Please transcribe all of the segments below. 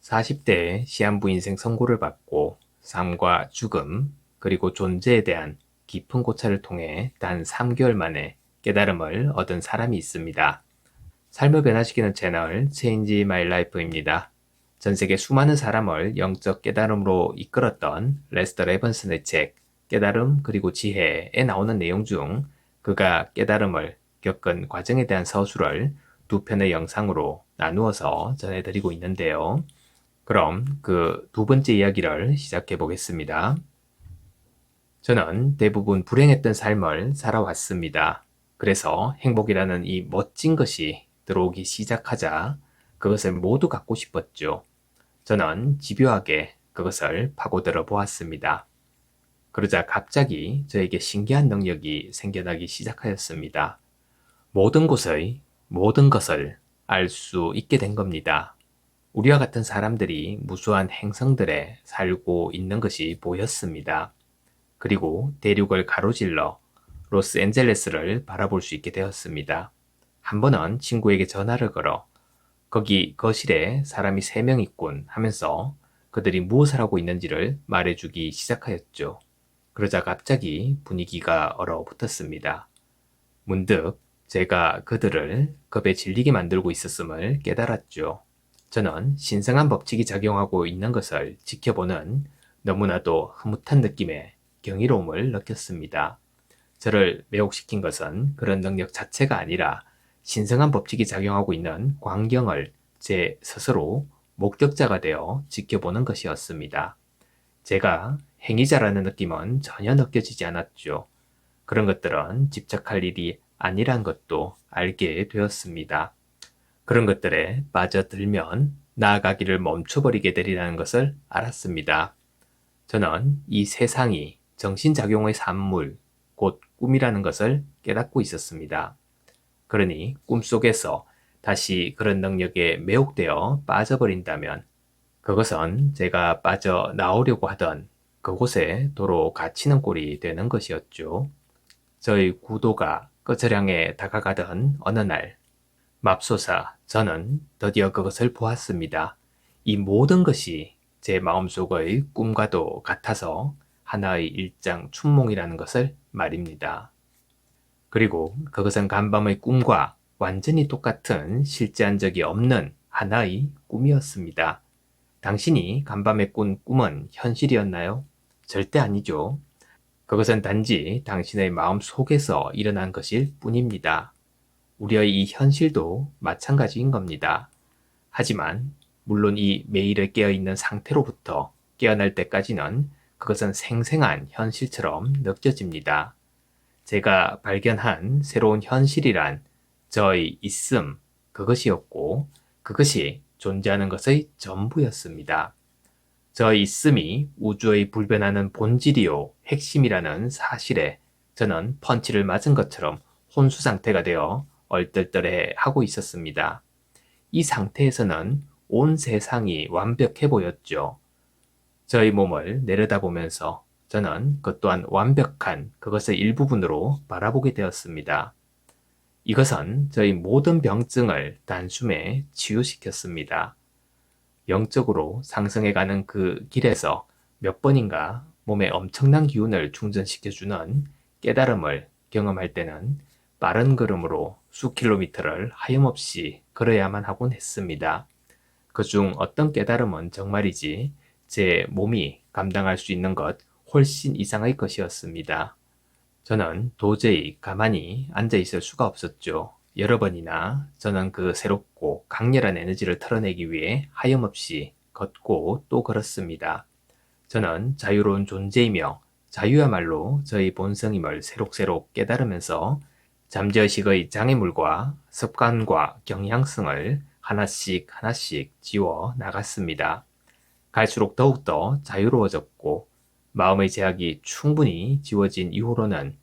40대에 시한부 인생 선고를 받고 삶과 죽음, 그리고 존재에 대한 깊은 고찰을 통해 단 3개월 만에 깨달음을 얻은 사람이 있습니다. 삶을 변화시키는 채널 Change My Life입니다. 전 세계 수많은 사람을 영적 깨달음으로 이끌었던 레스터 레번슨의 책 깨달음 그리고 지혜에 나오는 내용 중 그가 깨달음을 겪은 과정에 대한 서술을 두 편의 영상으로 나누어서 전해드리고 있는데요. 그럼 그 두 번째 이야기를 시작해 보겠습니다. 저는 대부분 불행했던 삶을 살아왔습니다. 그래서 행복이라는 이 멋진 것이 들어오기 시작하자 그것을 모두 갖고 싶었죠. 저는 집요하게 그것을 파고들어 보았습니다. 그러자 갑자기 저에게 신기한 능력이 생겨나기 시작하였습니다. 모든 것을 알 수 있게 된 겁니다. 우리와 같은 사람들이 무수한 행성들에 살고 있는 것이 보였습니다. 그리고 대륙을 가로질러 로스앤젤레스를 바라볼 수 있게 되었습니다. 한 번은 친구에게 전화를 걸어 거기 거실에 사람이 3명 있군 하면서 그들이 무엇을 하고 있는지를 말해주기 시작하였죠. 그러자 갑자기 분위기가 얼어붙었습니다. 문득 제가 그들을 겁에 질리게 만들고 있었음을 깨달았죠. 저는 신성한 법칙이 작용하고 있는 것을 지켜보는 너무나도 흐뭇한 느낌의 경이로움을 느꼈습니다. 저를 매혹시킨 것은 그런 능력 자체가 아니라 신성한 법칙이 작용하고 있는 광경을 제 스스로 목격자가 되어 지켜보는 것이었습니다. 제가 행위자라는 느낌은 전혀 느껴지지 않았죠. 그런 것들은 집착할 일이 아니란 것도 알게 되었습니다. 그런 것들에 빠져들면 나아가기를 멈춰버리게 되리라는 것을 알았습니다. 저는 이 세상이 정신작용의 산물, 곧 꿈이라는 것을 깨닫고 있었습니다. 그러니 꿈속에서 다시 그런 능력에 매혹되어 빠져버린다면 그것은 제가 빠져나오려고 하던 그곳에 도로 갇히는 꼴이 되는 것이었죠. 저의 구도가 끝을 향해 다가가던 어느 날, 맙소사 저는 드디어 그것을 보았습니다. 이 모든 것이 제 마음속의 꿈과도 같아서 하나의 일장춘몽이라는 것을 말입니다. 그리고 그것은 간밤의 꿈과 완전히 똑같은 실제한 적이 없는 하나의 꿈이었습니다. 당신이 간밤에 꾼 꿈은 현실이었나요? 절대 아니죠. 그것은 단지 당신의 마음 속에서 일어난 것일 뿐입니다. 우리의 이 현실도 마찬가지인 겁니다. 하지만 물론 이 매일에 깨어있는 상태로부터 깨어날 때까지는 그것은 생생한 현실처럼 느껴집니다. 제가 발견한 새로운 현실이란 저의 있음, 그것이었고 그것이 존재하는 것의 전부였습니다. 저의 있음이 우주의 불변하는 본질이요 핵심이라는 사실에 저는 펀치를 맞은 것처럼 혼수 상태가 되어 얼떨떨해 하고 있었습니다. 이 상태에서는 온 세상이 완벽해 보였죠. 저의 몸을 내려다보면서 저는 그 또한 완벽한 그것의 일부분으로 바라보게 되었습니다. 이것은 저희 모든 병증을 단숨에 치유시켰습니다. 영적으로 상승해가는 그 길에서 몇 번인가 몸에 엄청난 기운을 충전시켜주는 깨달음을 경험할 때는 빠른 걸음으로 수킬로미터를 하염없이 걸어야만 하곤 했습니다. 그중 어떤 깨달음은 정말이지 제 몸이 감당할 수 있는 것 훨씬 이상의 것이었습니다. 저는 도저히 가만히 앉아 있을 수가 없었죠. 여러 번이나 저는 그 새롭고 강렬한 에너지를 털어내기 위해 하염없이 걷고 또 걸었습니다. 저는 자유로운 존재이며 자유야말로 저의 본성임을 새록새록 깨달으면서 잠재의식의 장애물과 습관과 경향성을 하나씩 하나씩 지워 나갔습니다. 갈수록 더욱더 자유로워졌고 마음의 제약이 충분히 지워진 이후로는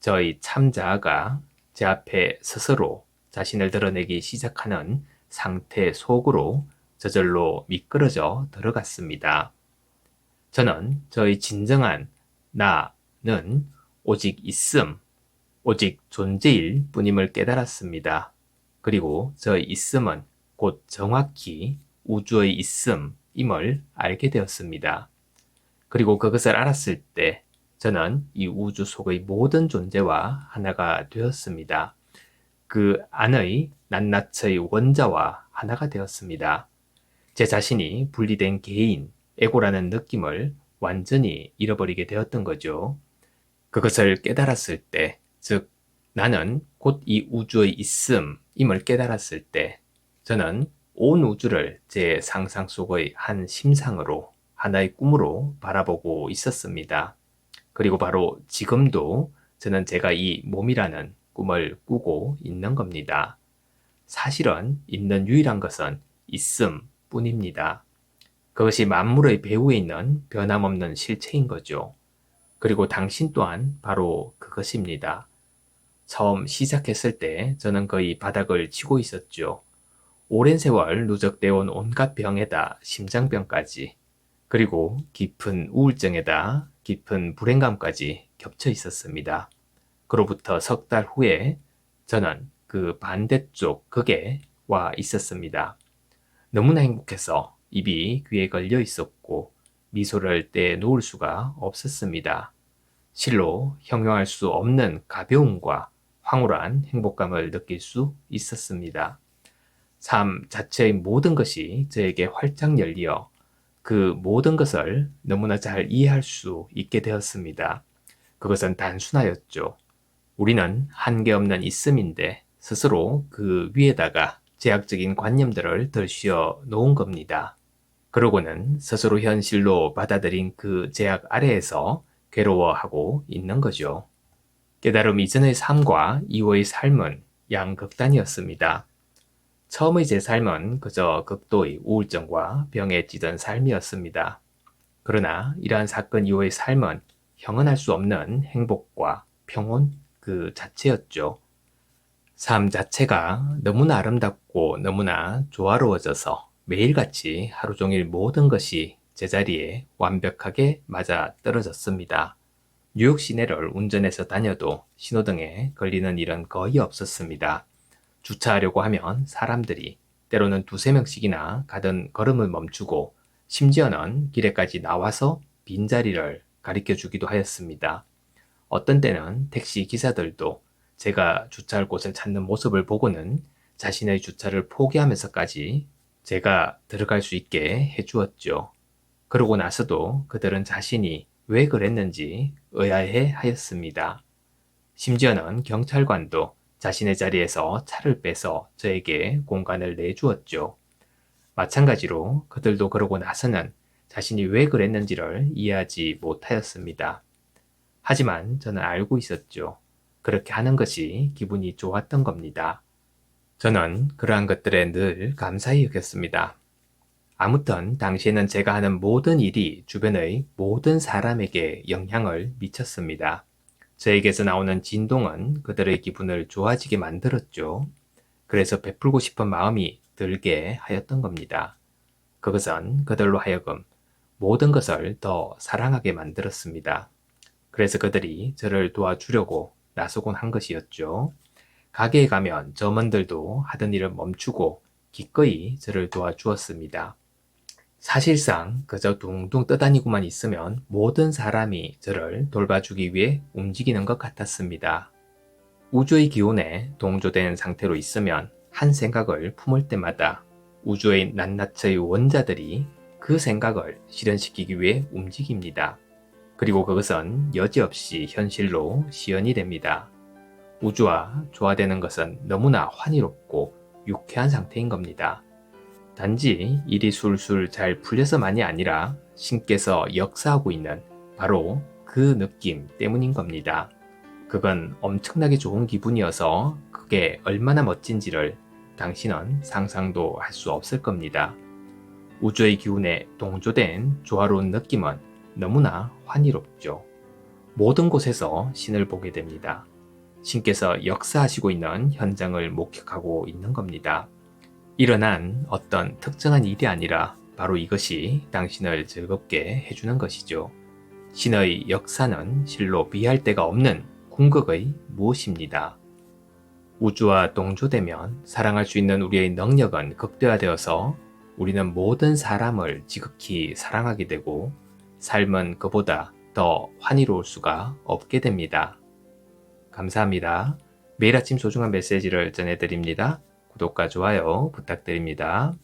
저의 참자아가 제 앞에 스스로 자신을 드러내기 시작하는 상태 속으로 저절로 미끄러져 들어갔습니다. 저는 저의 진정한 나는 오직 있음, 오직 존재일 뿐임을 깨달았습니다. 그리고 저의 있음은 곧 정확히 우주의 있음, 임을 알게 되었습니다. 그리고 그것을 알았을 때 저는 이 우주 속의 모든 존재와 하나가 되었습니다. 그 안의 낱낱의 원자와 하나가 되었습니다. 제 자신이 분리된 개인, 에고라는 느낌을 완전히 잃어버리게 되었던 거죠. 그것을 깨달았을 때, 즉 나는 곧 이 우주의 있음임을 깨달았을 때 저는 온 우주를 제 상상 속의 한 심상으로, 하나의 꿈으로 바라보고 있었습니다. 그리고 바로 지금도 저는 제가 이 몸이라는 꿈을 꾸고 있는 겁니다. 사실은 있는 유일한 것은 있음 뿐입니다. 그것이 만물의 배후에 있는 변함없는 실체인 거죠. 그리고 당신 또한 바로 그것입니다. 처음 시작했을 때 저는 거의 바닥을 치고 있었죠. 오랜 세월 누적되어 온 온갖 병에다 심장병까지, 그리고 깊은 우울증에다 깊은 불행감까지 겹쳐 있었습니다. 그로부터 석 달 후에 저는 그 반대쪽 극에 와 있었습니다. 너무나 행복해서 입이 귀에 걸려 있었고 미소를 떼놓을 수가 없었습니다. 실로 형용할 수 없는 가벼움과 황홀한 행복감을 느낄 수 있었습니다. 삶 자체의 모든 것이 저에게 활짝 열려 그 모든 것을 너무나 잘 이해할 수 있게 되었습니다. 그것은 단순하였죠. 우리는 한계 없는 있음인데 스스로 그 위에다가 제약적인 관념들을 덜씌워 놓은 겁니다. 그러고는 스스로 현실로 받아들인 그 제약 아래에서 괴로워하고 있는 거죠. 깨달음 이전의 삶과 이후의 삶은 양극단이었습니다. 처음의 제 삶은 그저 극도의 우울증과 병에 찌든 삶이었습니다. 그러나 이러한 사건 이후의 삶은 형언할 수 없는 행복과 평온 그 자체였죠. 삶 자체가 너무나 아름답고 너무나 조화로워져서 매일같이 하루 종일 모든 것이 제자리에 완벽하게 맞아 떨어졌습니다. 뉴욕 시내를 운전해서 다녀도 신호등에 걸리는 일은 거의 없었습니다. 주차하려고 하면 사람들이 때로는 두세 명씩이나 가던 걸음을 멈추고 심지어는 길에까지 나와서 빈자리를 가리켜 주기도 하였습니다. 어떤 때는 택시 기사들도 제가 주차할 곳을 찾는 모습을 보고는 자신의 주차를 포기하면서까지 제가 들어갈 수 있게 해주었죠. 그러고 나서도 그들은 자신이 왜 그랬는지 의아해 하였습니다. 심지어는 경찰관도 자신의 자리에서 차를 빼서 저에게 공간을 내주었죠. 마찬가지로 그들도 그러고 나서는 자신이 왜 그랬는지를 이해하지 못하였습니다. 하지만 저는 알고 있었죠. 그렇게 하는 것이 기분이 좋았던 겁니다. 저는 그러한 것들에 늘 감사히 여겼습니다. 아무튼 당시에는 제가 하는 모든 일이 주변의 모든 사람에게 영향을 미쳤습니다. 저에게서 나오는 진동은 그들의 기분을 좋아지게 만들었죠. 그래서 베풀고 싶은 마음이 들게 하였던 겁니다. 그것은 그들로 하여금 모든 것을 더 사랑하게 만들었습니다. 그래서 그들이 저를 도와주려고 나서곤 한 것이었죠. 가게에 가면 점원들도 하던 일을 멈추고 기꺼이 저를 도와주었습니다. 사실상 그저 둥둥 떠다니고만 있으면 모든 사람이 저를 돌봐주기 위해 움직이는 것 같았습니다. 우주의 기운에 동조된 상태로 있으면 한 생각을 품을 때마다 우주의 낱낱의 원자들이 그 생각을 실현시키기 위해 움직입니다. 그리고 그것은 여지없이 현실로 시연이 됩니다. 우주와 조화되는 것은 너무나 환희롭고 유쾌한 상태인 겁니다. 단지 일이 술술 잘 풀려서만이 아니라 신께서 역사하고 있는 바로 그 느낌 때문인 겁니다. 그건 엄청나게 좋은 기분이어서 그게 얼마나 멋진지를 당신은 상상도 할 수 없을 겁니다. 우주의 기운에 동조된 조화로운 느낌은 너무나 환희롭죠. 모든 곳에서 신을 보게 됩니다. 신께서 역사하시고 있는 현장을 목격하고 있는 겁니다. 일어난 어떤 특정한 일이 아니라 바로 이것이 당신을 즐겁게 해주는 것이죠. 신의 역사는 실로 비할 데가 없는 궁극의 무엇입니다. 우주와 동조되면 사랑할 수 있는 우리의 능력은 극대화되어서 우리는 모든 사람을 지극히 사랑하게 되고 삶은 그보다 더 환희로울 수가 없게 됩니다. 감사합니다. 매일 아침 소중한 메시지를 전해드립니다. 구독과 좋아요 부탁드립니다.